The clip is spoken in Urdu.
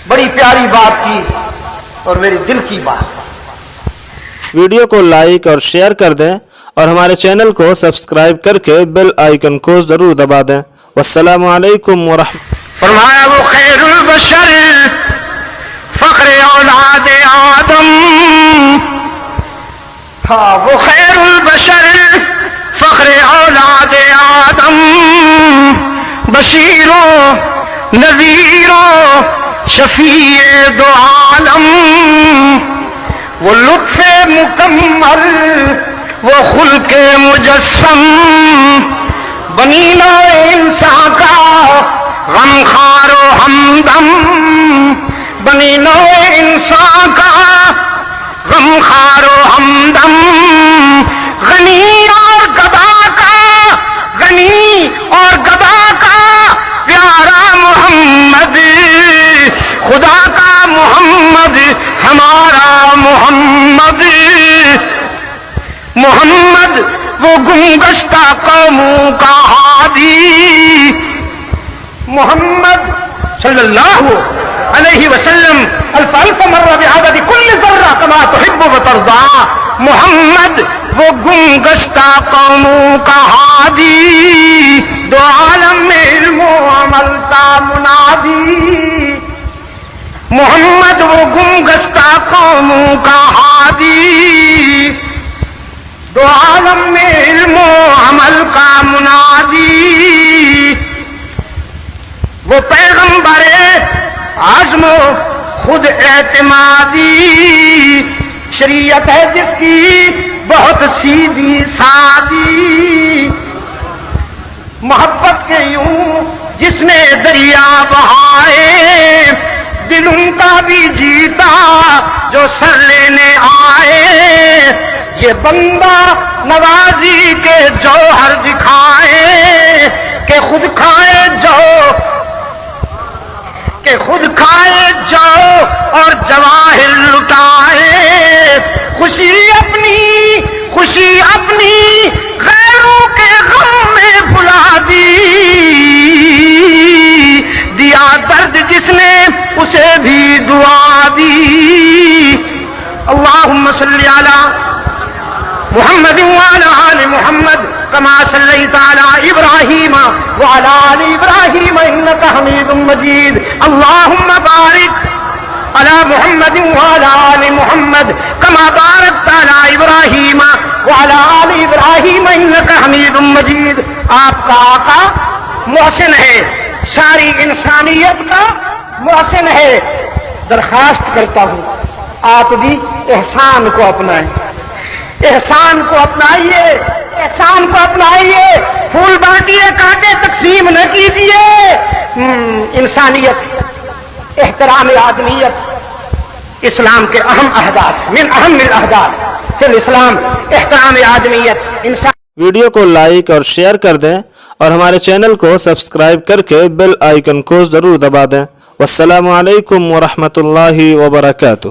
بڑی پیاری بات کی اور میری دل کی بات. ویڈیو کو لائک اور شیئر کر دیں اور ہمارے چینل کو سبسکرائب کر کے بیل آئیکن کو ضرور دبا دیں. والسلام علیکم ورحمۃ. فرمایا وہ خیر البشر فخر اولاد آدم. ہاں وہ خیر البشر فخر اولاد آدم. بشیر و نذیر و شفیع دو عالم. وہ لطف مکمل وہ خلق مجسم. بنی نوع انسان کا غمخوار و ہمدم. بنی نوع انسان کا غمخوار و ہمدم. غنی اور گدا کا غنی اور گدا کا پیارا محمد. خدا کا محمد ہمارا محمد. محمد وہ گمگشتہ قوموں کا ہادی. محمد صلی اللہ علیہ وسلم الف مرہ بعدد کل ذرہ کما تحب و ترضى. محمد وہ گمگشتہ قوموں کا ہادی. دو عالم میں علم و عمل کا منادی. محمد وہ گمگشتہ قوموں کا ہادی. دو عالم میں علم و عمل کا منادی. وہ پیغمبر عزم و خود اعتمادی. شریعت ہے جس کی بہت سیدھی سادی. محبت کے یوں جس نے دریا بہائے. دل ان کا بھی جیتا جو سر لینے آئے. یہ بندہ نوازی کے جوہر دکھائے کہ خود کھائے جو اور جواہر لٹائے. خوشی اپنی غیروں کے غم میں بھلا دی. دیا درد جس نے اسے بھی دعا دی. اللہم صلی علی محمد وعلى آل محمد كما صليت على إبراهيم وعلى آل إبراهيم إنك حميد مجيد. اللهم بارك على محمد وعلى آل محمد كما باركت على إبراهيم وعلى آل إبراهيم إنك حميد مجيد. آپ کا آقا محسن ہے, ساری انسانیت کا محسن ہے. درخواست کرتا ہوں آپ بھی احسان کو اپنائیں. احسان کو اپنائیے, احسان کو اپنائیے. پھول بانٹیے, کانٹے تقسیم نہ کیجیے. انسانیت, احترام آدمیت اسلام کے اہم اہداف من اہم الاہداف فی الاسلام. احترام آدمیت. ویڈیو کو لائک اور شیئر کر دیں اور ہمارے چینل کو سبسکرائب کر کے بیل آئیکن کو ضرور دبا دیں. والسلام علیکم ورحمۃ اللہ وبرکاتہ.